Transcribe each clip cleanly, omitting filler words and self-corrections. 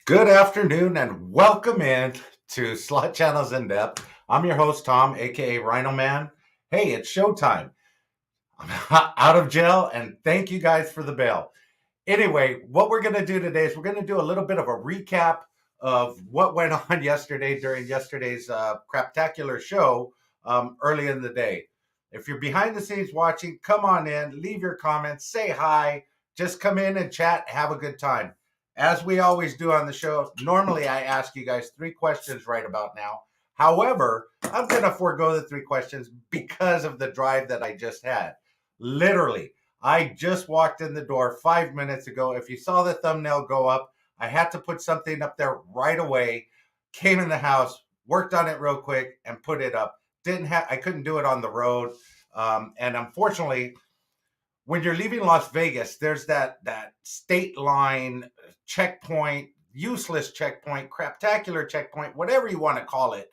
Good afternoon and welcome in to Slot Channels in Depth. I'm your host, Tom, aka RhinoMan. Hey, it's showtime. I'm out of jail and thank you guys for the bail. Anyway, what we're going to do today is we're going to do a little bit of a recap of what went on yesterday during yesterday's craptacular show early in the day. If you're behind the scenes watching, come on in, leave your comments, say hi, just come in and chat, have a good time. As we always do on the show, normally I ask you guys 3 questions right about now. However, I'm going to forego the 3 questions because of the drive that I just had. Literally, I just walked in the door 5 minutes ago. If you saw the thumbnail go up, I had to put something up there right away. Came in the house, worked on it real quick, and put it up. I couldn't do it on the road, and unfortunately, when you're leaving Las Vegas, there's that state line checkpoint, useless checkpoint, craptacular checkpoint, whatever you want to call it.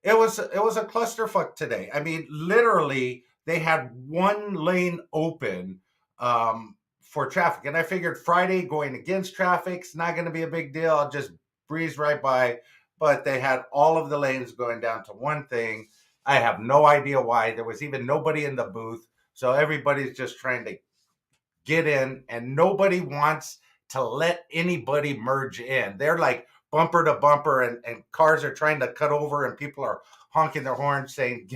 It was a clusterfuck today. I mean, literally, they had one lane open for traffic, and I figured Friday going against traffic's not going to be a big deal. I'll just breeze right by. But they had all of the lanes going down to one thing. I have no idea why. There was even nobody in the booth, so everybody's just trying to get in, and nobody wants to let anybody merge in. They're like bumper to bumper, and cars are trying to cut over, and people are honking their horns saying,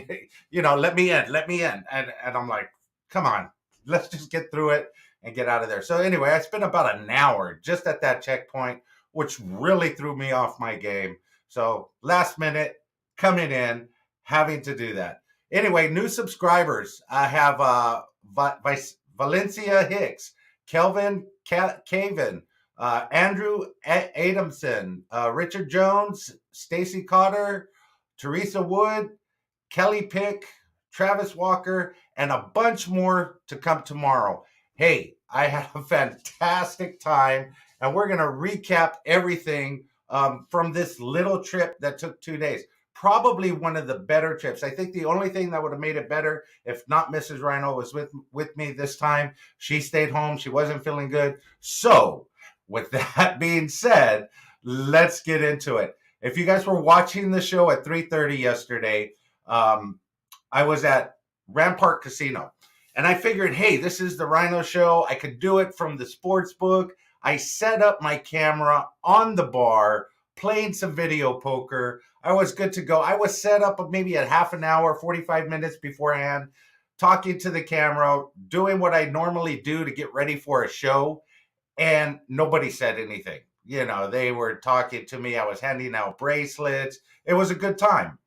let me in, let me in. And I'm like, come on, let's just get through it and get out of there. So anyway, I spent about an hour just at that checkpoint, which really threw me off my game. So last minute coming in, having to do that. Anyway, new subscribers. I have Valencia Hicks, Kelvin Caven, Andrew Adamson, Richard Jones, Stacy Cotter, Teresa Wood, Kelly Pick, Travis Walker, and a bunch more to come tomorrow. Hey, I had a fantastic time, and we're going to recap everything from this little trip that took 2 days. Probably one of the better trips. I think the only thing that would have made it better, if not Mrs. Rhino was with me this time, she stayed home. She wasn't feeling good. So, with that being said, let's get into it. If you guys were watching the show at 3:30 yesterday, I was at Rampart Casino, and I figured, hey, this is the Rhino show. I could do it from the sports book. I set up my camera on the bar, playing some video poker. I was good to go. I was set up maybe a half an hour, 45 minutes beforehand, talking to the camera, doing what I normally do to get ready for a show, and nobody said anything. They were talking to me. I was handing out bracelets. It was a good time.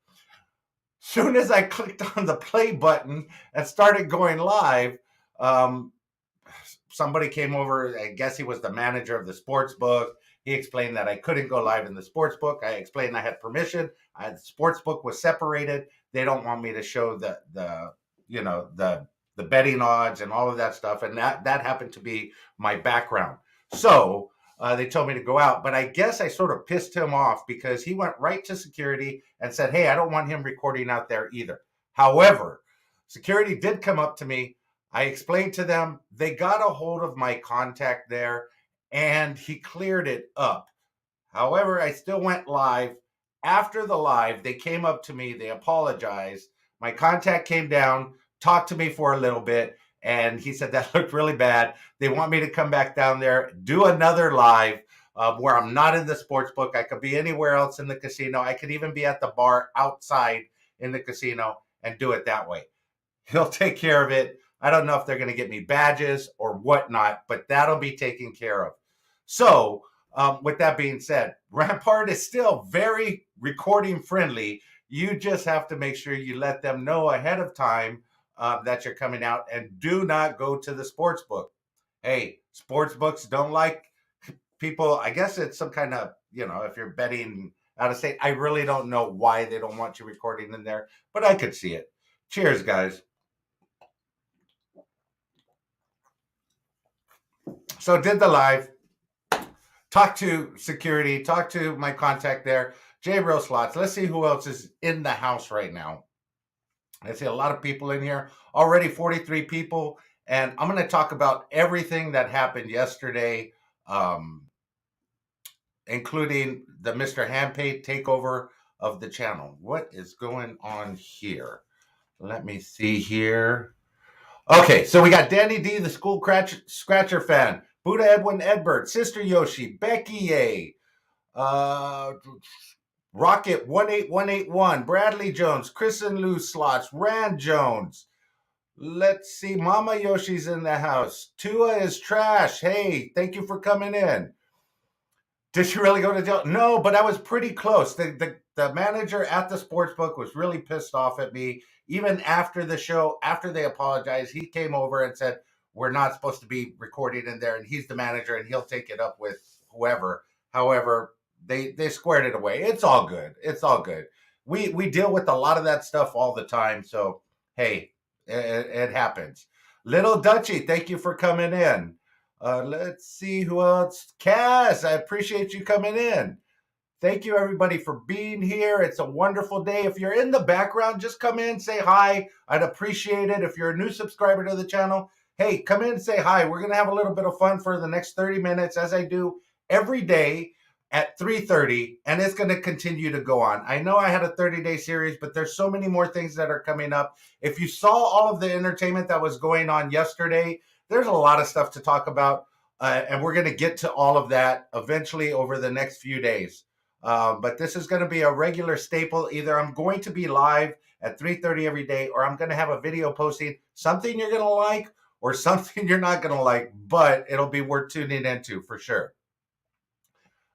Soon as I clicked on the play button and started going live, um, somebody came over. I guess he was the manager of the sports book. He explained that I couldn't go live in the sports book. I explained I had permission. The sports book was separated. They don't want me to show the betting odds and all of that stuff. And that happened to be my background. So they told me to go out, but I guess I sort of pissed him off because he went right to security and said, hey, I don't want him recording out there either. However, security did come up to me. I explained to them. They got a hold of my contact there, and he cleared it up. However, I still went live. After the live, they came up to me. They apologized. My contact came down, talked to me for a little bit, and he said that looked really bad. They want me to come back down there, do another live where I'm not in the sports book. I could be anywhere else in the casino. I could even be at the bar outside in the casino and do it that way. He'll take care of it. I don't know if they're going to get me badges or whatnot, but that'll be taken care of. So, with that being said, Rampart is still very recording friendly. You just have to make sure you let them know ahead of time that you're coming out, and do not go to the sports book. Hey, sports books don't like people. I guess it's some kind of, if you're betting out of state, I really don't know why they don't want you recording in there, but I could see it. Cheers, guys. So did the live, talked to security, talked to my contact there, RhinoMan Slots. Let's see who else is in the house right now. I see a lot of people in here, already 43 people, and I'm going to talk about everything that happened yesterday including the Mr. Handpay takeover of the channel. What is going on here? Let me see here. Okay, so we got Danny D, the School Scratcher fan, Buddha Edwin Edbert, Sister Yoshi, Becky A, Rocket 18181, Bradley Jones, Chris and Lou Slots, Rand Jones. Let's see, Mama Yoshi's in the house. Tua is trash. Hey, thank you for coming in. Did she really go to jail? No, but I was pretty close. The manager at the sports book was really pissed off at me. Even after the show, after they apologized, he came over and said, we're not supposed to be recording in there, and he's the manager, and he'll take it up with whoever. However, they squared it away. It's all good. It's all good. We deal with a lot of that stuff all the time, so, hey, it happens. Little Dutchie, thank you for coming in. Let's see who else. Cass, I appreciate you coming in. Thank you, everybody, for being here. It's a wonderful day. If you're in the background, just come in, say hi. I'd appreciate it. If you're a new subscriber to the channel, hey, come in and say hi. We're going to have a little bit of fun for the next 30 minutes, as I do every day at 3:30, and it's going to continue to go on. I know I had a 30-day series, but there's so many more things that are coming up. If you saw all of the entertainment that was going on yesterday, there's a lot of stuff to talk about, and we're going to get to all of that eventually over the next few days. But this is going to be a regular staple. Either I'm going to be live at 3:30 every day, or I'm going to have a video posting, something you're going to like or something you're not going to like, but it'll be worth tuning into for sure.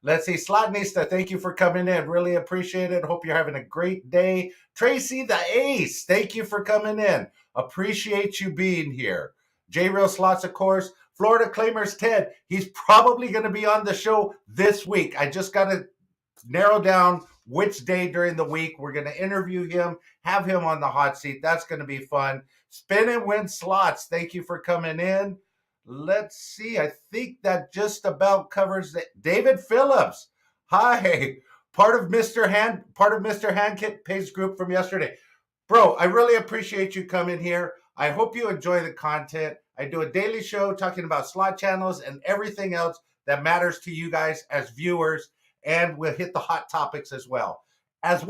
Let's see, Slotnista, thank you for coming in. Really appreciate it. Hope you're having a great day. Tracy the Ace, thank you for coming in. Appreciate you being here. J-Real Slots, of course. Florida Claimers Ted, he's probably going to be on the show this week. I just got to narrow down which day during the week. We're going to interview him, have him on the hot seat. That's going to be fun. Spin and Win Slots, thank you for coming in. Let's see. I think that just about covers it. David Phillips. Hi. Part of Mr. Handpay's group from yesterday. Bro, I really appreciate you coming here. I hope you enjoy the content. I do a daily show talking about slot channels and everything else that matters to you guys as viewers, and we'll hit the hot topics as well as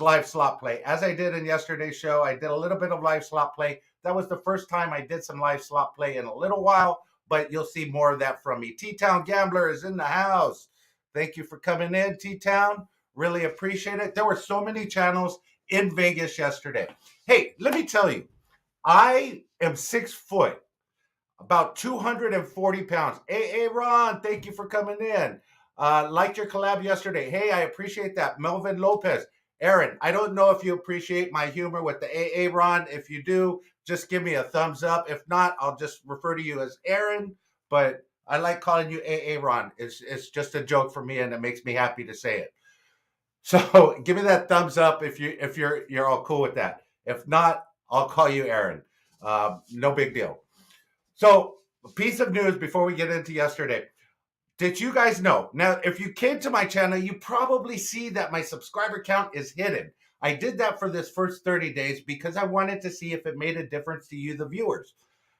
live slot play. As I did in yesterday's show, I did a little bit of live slot play. That was the first time I did some live slot play in a little while, but you'll see more of that from me. T-Town Gambler is in the house. Thank you for coming in, T-Town. Really appreciate it. There were so many channels in Vegas yesterday. Hey, let me tell you, I am 6 foot, about 240 pounds. Hey, Ron, thank you for coming in. Liked your collab yesterday. Hey, I appreciate that. Melvin Lopez. Aaron, I don't know if you appreciate my humor with the AA Ron. If you do, just give me a thumbs up. If not, I'll just refer to you as Aaron. But I like calling you AA Ron. It's just a joke for me, and it makes me happy to say it. So give me that thumbs up if you're all cool with that. If not, I'll call you Aaron. No big deal. So, a piece of news before we get into yesterday. Did you guys know? Now, if you came to my channel, you probably see that my subscriber count is hidden. I did that for this first 30 days because I wanted to see if it made a difference to you, the viewers.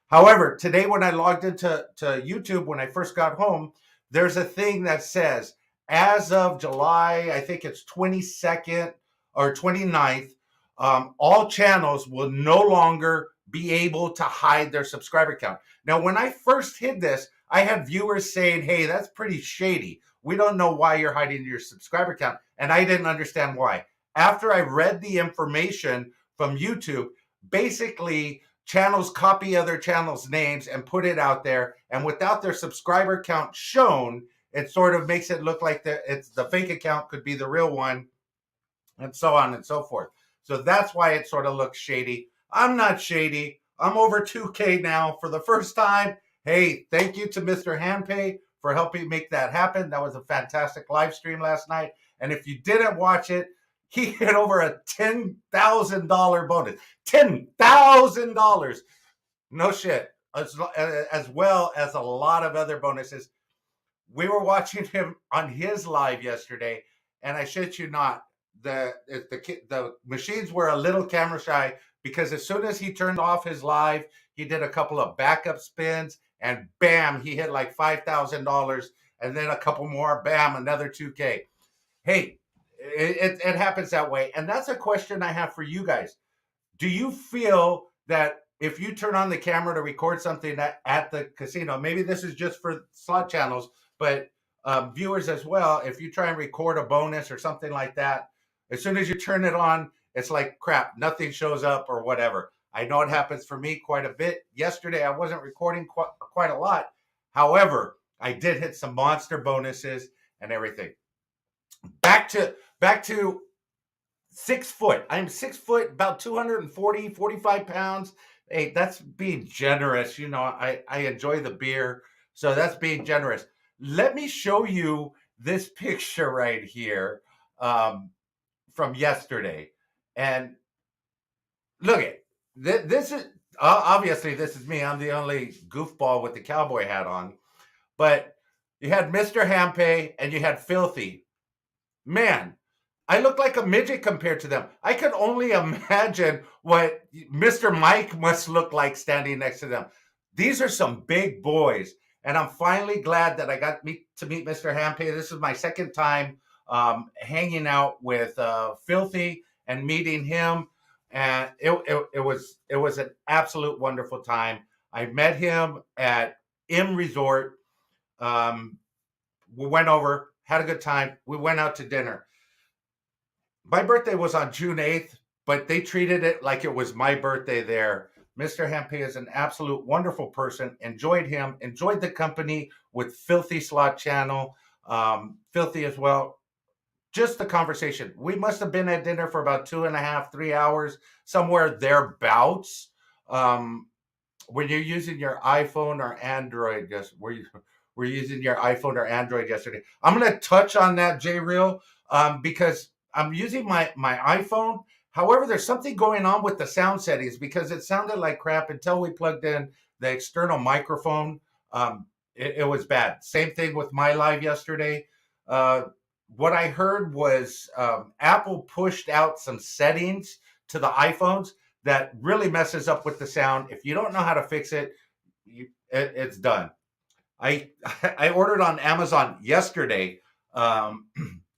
However, today when I logged into YouTube, when I first got home, there's a thing that says, as of July, I think it's 22nd or 29th, all channels will no longer be able to hide their subscriber count. Now, when I first hid this, I had viewers saying, hey, that's pretty shady. We don't know why you're hiding your subscriber count. And I didn't understand why. After I read the information from YouTube, basically channels copy other channels' names and put it out there. And without their subscriber count shown, it sort of makes it look like the fake account could be the real one, and so on and so forth. So that's why it sort of looks shady. I'm not shady. I'm over 2K now for the first time. Hey, thank you to Mr. Handpay for helping make that happen. That was a fantastic live stream last night. And if you didn't watch it, he hit over a $10,000 bonus. $10,000. No shit. As well as a lot of other bonuses. We were watching him on his live yesterday, and I shit you not, the machines were a little camera shy because as soon as he turned off his live, he did a couple of backup spins, and bam, he hit like $5,000, and then a couple more, bam, another 2K. Hey, it happens that way. And that's a question I have for you guys. Do you feel that if you turn on the camera to record something at the casino, maybe this is just for slot channels, but viewers as well, if you try and record a bonus or something like that, as soon as you turn it on, it's like crap, nothing shows up or whatever. I know it happens for me quite a bit. Yesterday, I wasn't recording quite a lot. However, I did hit some monster bonuses and everything. Back to 6 foot. I'm 6 foot, about 240, 45 pounds. Hey, that's being generous. You know, I enjoy the beer. So that's being generous. Let me show you this picture right here from yesterday. And look at this is obviously this is me. I'm the only goofball with the cowboy hat on. But you had Mr. Hampe and you had Filthy. Man, I look like a midget compared to them. I could only imagine what Mr. Mike must look like standing next to them. These are some big boys, and I'm finally glad that I got to meet Mr. Hampe. This is my second time hanging out with Filthy and meeting him, and it was an absolute wonderful time. I met him at M Resort. We went over, had a good time. We went out to dinner. My birthday was on June 8th, but they treated it like it was my birthday there. Mr. Hampe is an absolute wonderful person. Enjoyed him, enjoyed the company with Filthy Slot Channel, Filthy as well. Just the conversation. We must have been at dinner for about 2.5, 3 hours, somewhere thereabouts. When you're using your iPhone or Android, we're using your iPhone or Android yesterday. I'm going to touch on that, J Real, because I'm using my iPhone. However, there's something going on with the sound settings because it sounded like crap until we plugged in the external microphone. It was bad. Same thing with my live yesterday. What I heard was Apple pushed out some settings to the iPhones that really messes up with the sound. If you don't know how to fix it, it's done. I ordered on Amazon yesterday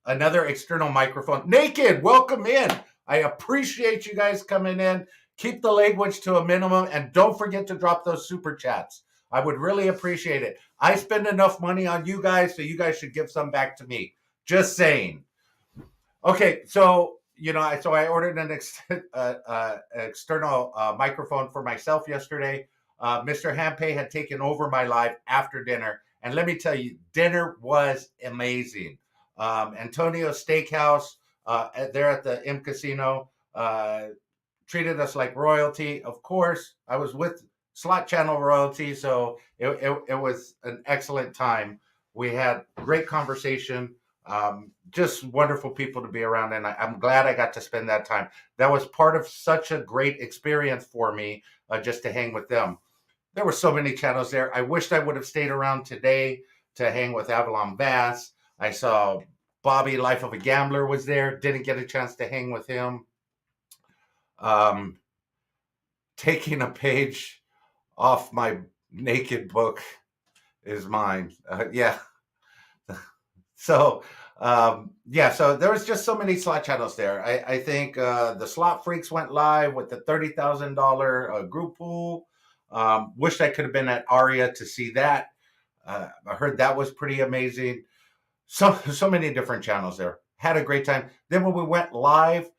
another external microphone. Naked, welcome in. I appreciate you guys coming in. Keep the language to a minimum and don't forget to drop those super chats. I would really appreciate it. I spend enough money on you guys, so you guys should give some back to me. Just saying. Okay, so I ordered an external microphone for myself yesterday. Mr. Hampe had taken over my live after dinner, and let me tell you, dinner was amazing. Antonio Steakhouse, there at the M Casino, treated us like royalty. Of course, I was with Slot Channel royalty, so it was an excellent time. We had great conversation. Just wonderful people to be around, and I'm glad I got to spend that time. That was part of such a great experience for me, just to hang with them. There were so many channels there. I wished I would have stayed around today to hang with Avalon Bass. I saw Bobby, Life of a Gambler, was there. Didn't get a chance to hang with him. Taking a page off my naked book is mine. Yeah. So so there was just so many slot channels there. I think the Slot Freaks went live with the $30,000 group pool. Wished I could have been at Aria to see that. I heard that was pretty amazing. So many different channels there. Had a great time. Then when we went live,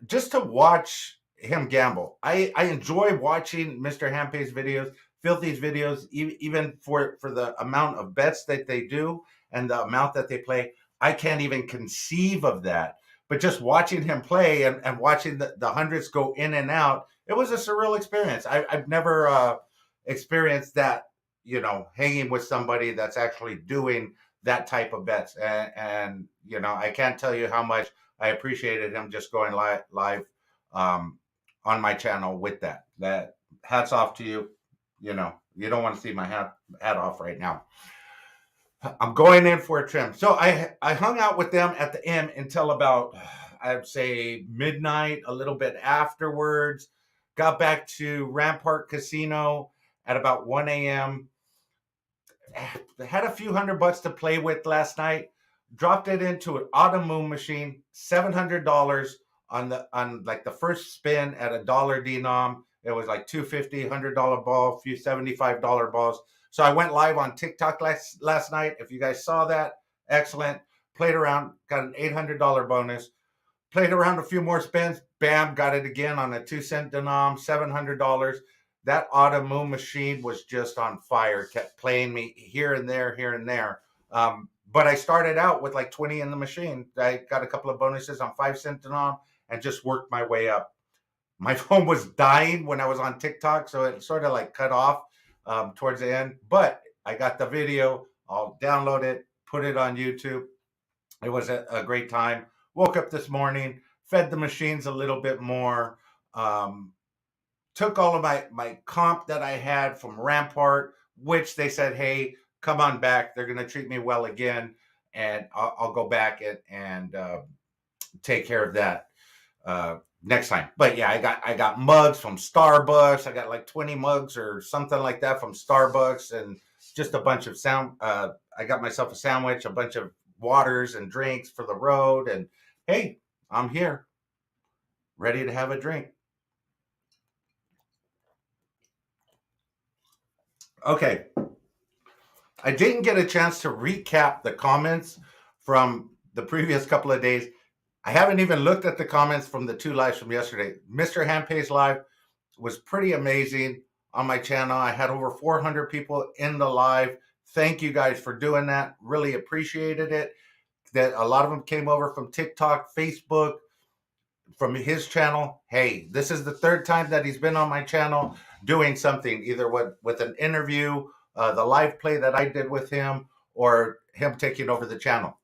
just to watch him gamble. I enjoy watching Mr. Hampe's videos, Filthy's videos, even for the amount of bets that they do and the amount that they play. I can't even conceive of that. But just watching him play and watching the hundreds go in and out, it was a surreal experience. I've never experienced that, hanging with somebody that's actually doing that type of bets. And I can't tell you how much I appreciated him just going live on my channel with that. That hats off to you. You don't want to see my hat off right now. I'm going in for a trim. So I hung out with them at the inn until about, I'd say, midnight, a little bit afterwards. Got back to Rampart Casino, at about 1 a.m. Had a few $100 to play with last night. Dropped it into an autumn moon machine, $700 on like the first spin at a dollar denom. It was like $250, $100 ball, a few $75 balls. So I went live on TikTok last night. If you guys saw that, excellent. Played around, got an $800 bonus. Played around a few more spins. Bam, got it again on a 2-cent denom, $700. That autumn moon machine was just on fire. Kept playing me here and there, here and there. But I started out with like 20 in the machine. I got a couple of bonuses on 5-cent denom and just worked my way up. My phone was dying when I was on TikTok, so it sort of like cut off towards the end. But I got the video. I'll download it, put it on YouTube. It was a great time. Woke up this morning, fed the machines a little bit more, took all of my comp that I had from Rampart, which they said, hey, come on back. They're going to treat me well again, and I'll go back and take care of that next time. But yeah, I got mugs from Starbucks. I got like 20 mugs or something like that from Starbucks, and just a bunch of I got myself a sandwich, a bunch of waters and drinks for the road, and hey, I'm here, ready to have a drink. Okay, I didn't get a chance to recap the comments from the previous couple of days. I haven't even looked at the comments from the 2 lives from yesterday. Mr. Handpay's live was pretty amazing on my channel. I had over 400 people in the live. Thank you guys for doing that. Really appreciated it. That a lot of them came over from TikTok, Facebook, from his channel. Hey, this is the 3rd time that he's been on my channel doing something, either with an interview, the live play that I did with him, or him taking over the channel.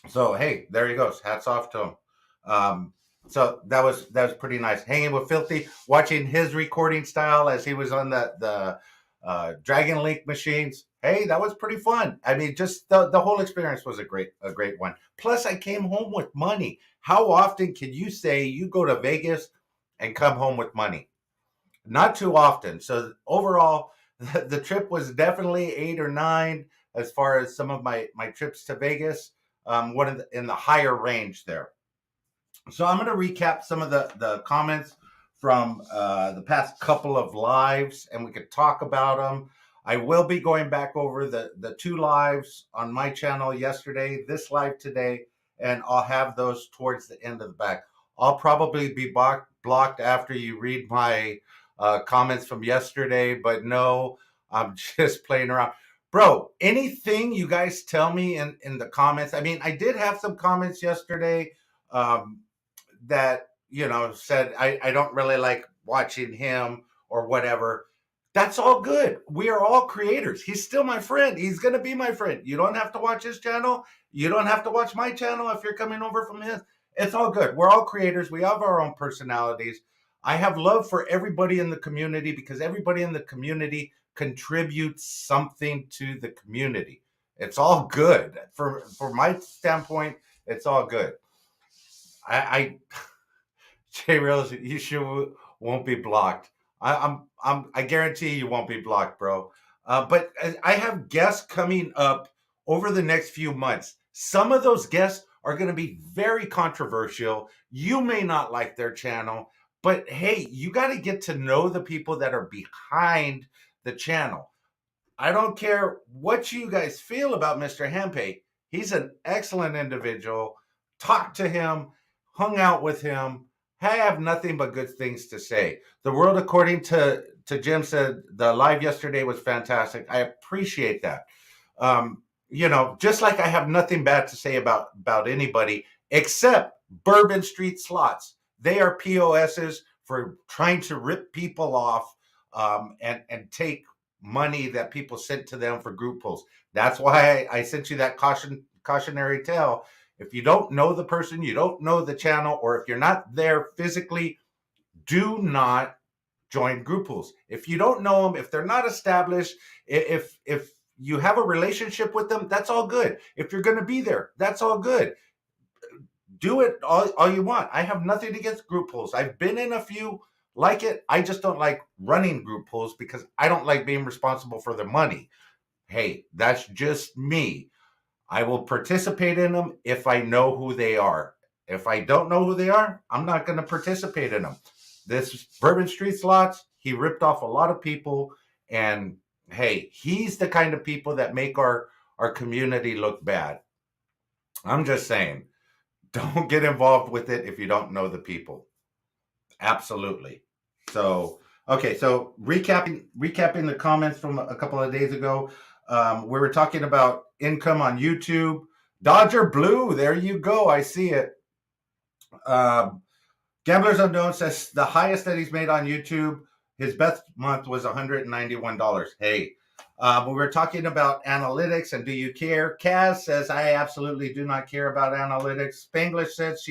So hey, there he goes. Hats off to him. So that was pretty nice. Hanging with Filthy, watching his recording style as he was on the Dragon Link machines. Hey, that was pretty fun. I mean, just the whole experience was a great one. Plus, I came home with money. How often can you say you go to Vegas and come home with money? Not too often. So overall, the trip was definitely 8 or 9 as far as some of my trips to Vegas. One in the higher range there. So I'm going to recap some of the comments from the past couple of lives, and we could talk about them. I will be going back over the 2 lives on my channel yesterday, this live today, and I'll have those towards the end of the back. I'll probably be blocked after you read my comments from yesterday, but no, I'm just playing around. Bro, anything you guys tell me in the comments. I mean, I did have some comments yesterday that, said I don't really like watching him or whatever. That's all good. We are all creators. He's still my friend. He's going to be my friend. You don't have to watch his channel. You don't have to watch my channel if you're coming over from his. It's all good. We're all creators. We have our own personalities. I have love for everybody in the community because everybody in the community contributes something to the community. It's all good. For my standpoint, it's all good. I Jay Rose, you sure won't be blocked. I guarantee you won't be blocked, bro. But I have guests coming up over the next few months. Some of those guests are going to be very controversial. You may not like their channel, but hey, you got to get to know the people that are behind the channel. I don't care what you guys feel about Mr. Handpay. He's an excellent individual. Talk to him, hung out with him. I have nothing but good things to say. The world, according to Jim, said the live yesterday was fantastic. I appreciate that. Just like I have nothing bad to say about anybody except Bourbon Street Slots. They are POSs for trying to rip people off and take money that people sent to them for group pulls. That's why I sent you that cautionary tale. If you don't know the person, you don't know the channel, or if you're not there physically, do not join group pools. If you don't know them, if they're not established, if you have a relationship with them, that's all good. If you're going to be there, that's all good. Do it all you want. I have nothing against group pools. I've been in a few. like it. I just don't like running group pools because I don't like being responsible for the money. Hey, that's just me. I will participate in them if I know who they are. If I don't know who they are, I'm not going to participate in them. This Bourbon Street Slots, he ripped off a lot of people, and hey, he's the kind of people that make our community look bad. I'm just saying, don't get involved with it if you don't know the people. Absolutely. So, okay, so recapping the comments from a couple of days ago, we were talking about income on YouTube. Dodger Blue, there you go. I see it. Um, Gamblers Unknown says the highest that he's made on YouTube, his best month was $191. Hey, we were talking about analytics and do you care? Kaz says, I absolutely do not care about analytics. Spanglish says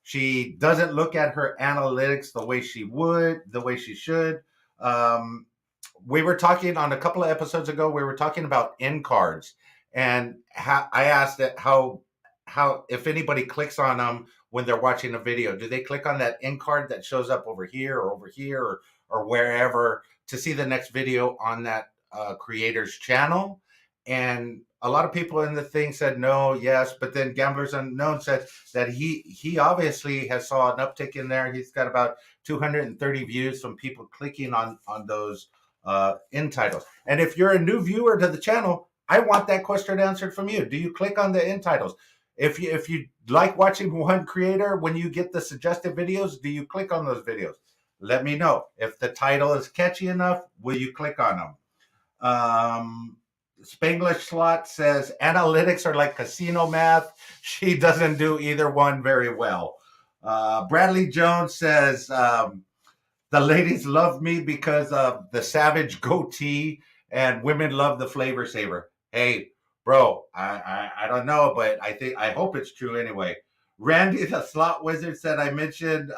she doesn't look at her analytics the way she should. We were talking on a couple of episodes ago, we were talking about end cards, and I asked that how if anybody clicks on them when they're watching a video, do they click on that end card that shows up over here or wherever to see the next video on that creator's channel? And a lot of people in the thing said no, yes, but then Gamblers Unknown said that he obviously has saw an uptick in there. He's got about 230 views from people clicking on those end titles. And if you're a new viewer to the channel, I want that question answered from you. Do you click on the end titles? If you like watching one creator, when you get the suggested videos, do you click on those videos? Let me know. If the title is catchy enough, will you click on them? Spanglish Slot says analytics are like casino math. She doesn't do either one very well. Bradley Jones says the ladies love me because of the savage goatee, and women love the flavor saver. Hey, bro, I don't know, but I hope it's true anyway. Randy the slot wizard said I mentioned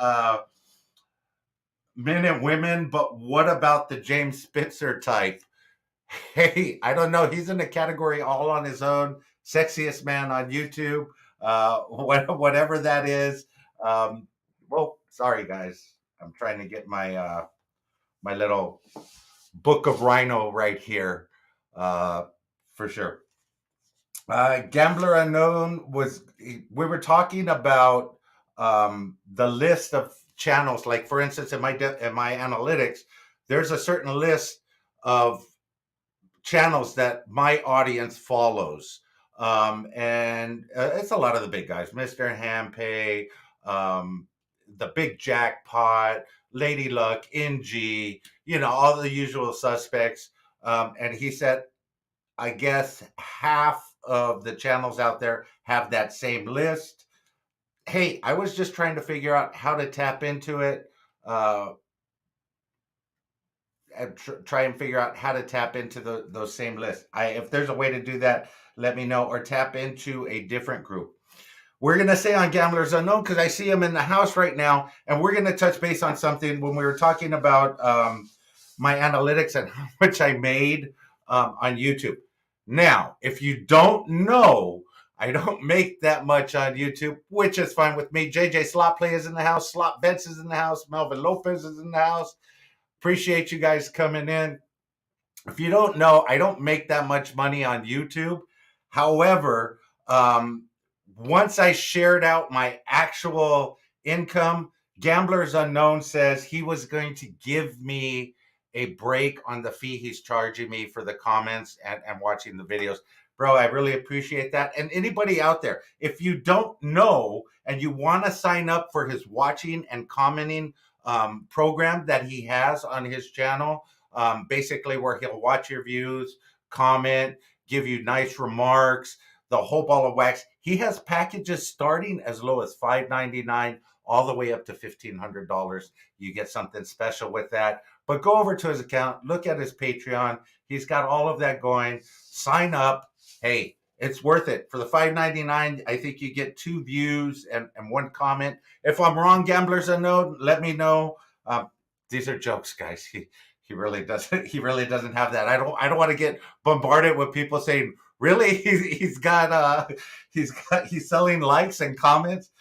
men and women, but what about the James Spitzer type? Hey, I don't know. He's in a category all on his own. Sexiest man on YouTube, whatever that is. Well, sorry guys. I'm trying to get my little book of Rhino right here, for sure. Gambler Unknown we were talking about the list of channels. Like for instance, in my analytics, there's a certain list of channels that my audience follows. And it's a lot of the big guys, Mr. Hampay, the Big Jackpot, Lady Luck, NG, all the usual suspects. And he said, I guess half of the channels out there have that same list. Hey, I was just trying to figure out how to tap into it. Try and figure out how to tap into those same lists. If there's a way to do that, let me know, or tap into a different group. We're going to say on Gamblers Unknown, because I see him in the house right now, and we're going to touch base on something when we were talking about my analytics and how much I made on YouTube. Now, if you don't know, I don't make that much on YouTube, which is fine with me. JJ Slot Play is in the house. Slot Bets is in the house. Melvin Lopez is in the house. Appreciate you guys coming in. If you don't know, I don't make that much money on YouTube. However, once I shared out my actual income, Gamblers Unknown says he was going to give me a break on the fee he's charging me for the comments and watching the videos. Bro, I really appreciate that. And anybody out there, if you don't know and you want to sign up for his watching and commenting program that he has on his channel, basically where he'll watch your views, comment, give you nice remarks, the whole ball of wax. He has packages starting as low as $5.99 all the way up to $1,500. You get something special with that. But go over to his account, look at his Patreon. He's got all of that going. Sign up. Hey, it's worth it. For the $5.99, I think you get 2 views and 1 comment. If I'm wrong, Gamblers Unknown, let me know. These are jokes, guys. He really doesn't. He really doesn't have that. I don't want to get bombarded with people saying, "Really, he's selling likes and comments."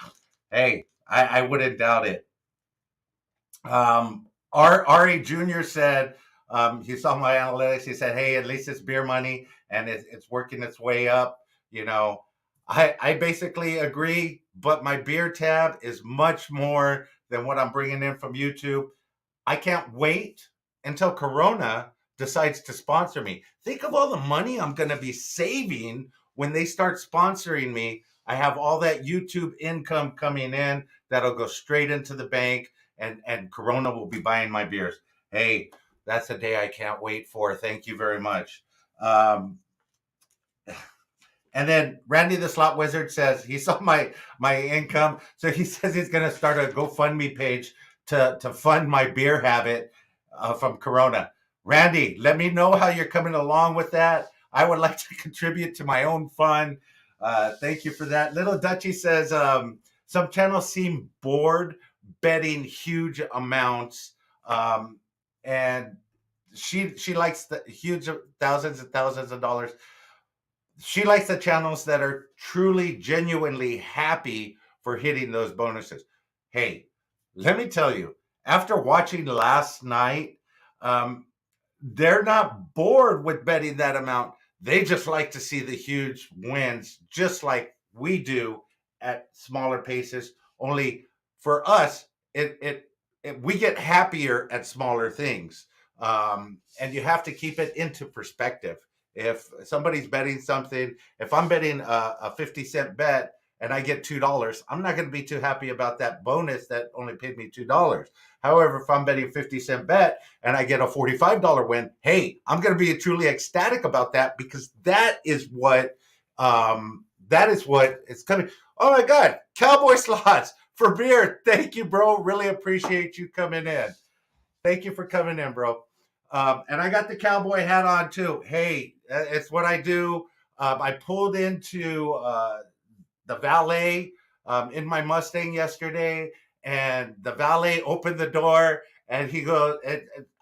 Hey, I wouldn't doubt it. Ari Jr. said he saw my analytics. He said, "Hey, at least it's beer money, and it's working its way up." You know, I basically agree, but my beer tab is much more than what I'm bringing in from YouTube. I can't wait until Corona decides to sponsor me. Think of all the money I'm going to be saving when they start sponsoring me. I have all that YouTube income coming in that'll go straight into the bank, and Corona will be buying my beers. Hey, that's a day I can't wait for. Thank you very much. Um, and then Randy the Slot Wizard says he saw my income, so he says he's going to start a GoFundMe page to fund my beer habit from Corona. Randy, let me know how you're coming along with that. I would like to contribute to my own fund. Thank you for that. Little Dutchie says some channels seem bored betting huge amounts, and she likes the huge thousands and thousands of dollars. She likes the channels that are truly, genuinely happy for hitting those bonuses. Hey, let me tell you, after watching last night, um, they're not bored with betting that amount. They just like to see the huge wins, just like we do at smaller paces. Only for us, it we get happier at smaller things, and you have to keep it into perspective. If somebody's betting something, if I'm betting a 50-cent bet and I get $2, I'm not going to be too happy about that bonus that only paid me $2. However, if I'm betting a 50-cent bet and I get a $45 win, hey, I'm going to be truly ecstatic about that, because that is what it's coming. Oh my God, Cowboy Slots for beer. Thank you, bro. Really appreciate you coming in. Thank you for coming in, bro. And I got the cowboy hat on too. Hey, it's what I do. I pulled into the valet in my Mustang yesterday, and the valet opened the door, and he goes,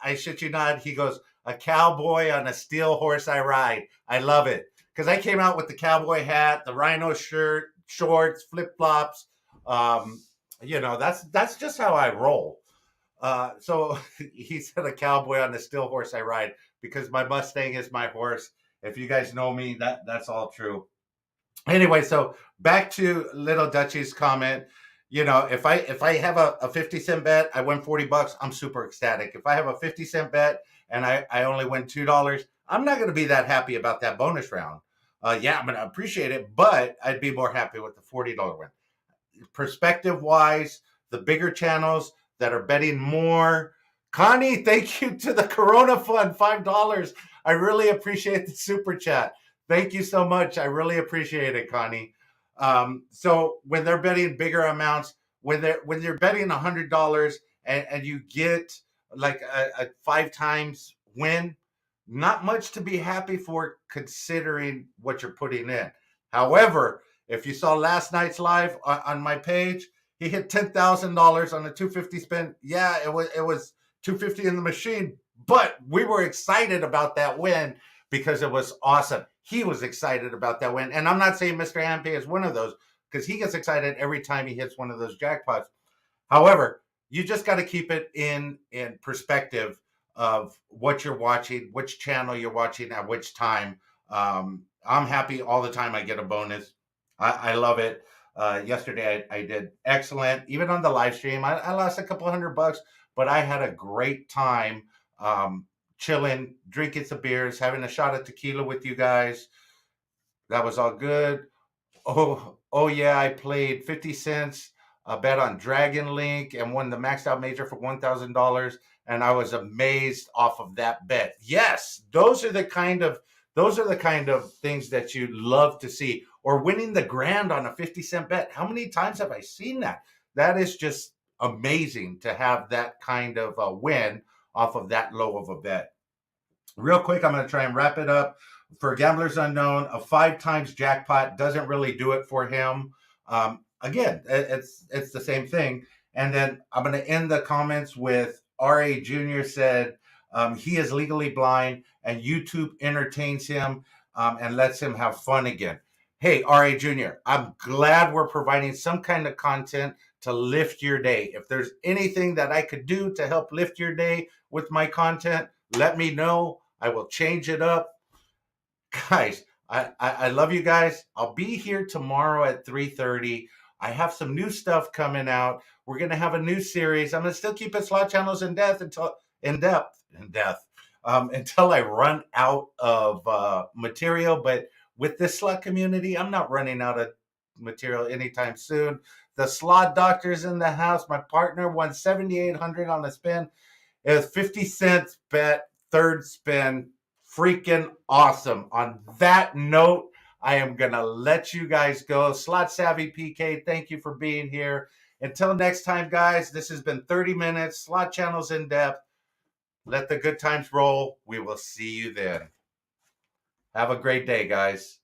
I shit you not, he goes, "A cowboy on a steel horse I ride." I love it, because I came out with the cowboy hat, the Rhino shirt, shorts, flip flops. Um, that's just how I roll. So he said, "A cowboy on a steel horse I ride," because my Mustang is my horse. If you guys know me, that's all true. Anyway, so back to Little Dutchie's comment. If I have a 50-cent bet, I win $40, I'm super ecstatic. If I have a 50-cent bet and I only win $2, I'm not going to be that happy about that bonus round. Yeah, I'm going to appreciate it, but I'd be more happy with the $40 win. Perspective wise, the bigger channels that are betting more. Connie, thank you to the Corona Fund, $5. I really appreciate the super chat. Thank you so much. I really appreciate it, Connie. So when they're betting bigger amounts, when you're betting $100 and you get like a 5 times win, not much to be happy for considering what you're putting in. However, if you saw last night's live on my page, he hit $10,000 on a 250 spin. Yeah, it was 250 in the machine, but we were excited about that win because it was awesome. He was excited about that win, and I'm not saying Mr. Ampe is one of those, because he gets excited every time he hits one of those jackpots. However, you just got to keep it in perspective of what you're watching, which channel you're watching at which time. I'm happy all the time I get a bonus. I love it. Yesterday I did excellent. Even on the live stream, I lost a couple $100, but I had a great time chilling, drinking some beers, having a shot of tequila with you guys. That was all good. Oh yeah, I played 50 cents a bet on Dragon Link and won the maxed out major for $1,000, and I was amazed off of that bet. Yes, those are the kind of things that you love to see. Or winning the grand on a 50-cent bet. How many times have I seen that? That is just amazing to have that kind of a win off of that low of a bet. Real quick, I'm going to try and wrap it up. For Gamblers Unknown, a 5 times jackpot doesn't really do it for him. Again, it's the same thing. And then I'm going to end the comments with R.A. Jr. said he is legally blind and YouTube entertains him and lets him have fun again. Hey, R.A. Jr., I'm glad we're providing some kind of content to lift your day. If there's anything that I could do to help lift your day with my content, let me know. I will change it up. Guys, I love you guys. I'll be here tomorrow at 3:30. I have some new stuff coming out. We're gonna have a new series. I'm gonna still keep it slot channels in depth until I run out of material. But with this slot community, I'm not running out of material anytime soon. The slot doctor's in the house. My partner won 7,800 on a spin. It was 50 cents bet, third spin. Freaking awesome. On that note, I am going to let you guys go. Slot Savvy PK, thank you for being here. Until next time, guys, this has been 30 minutes. Slot Channels in Depth. Let the good times roll. We will see you then. Have a great day, guys.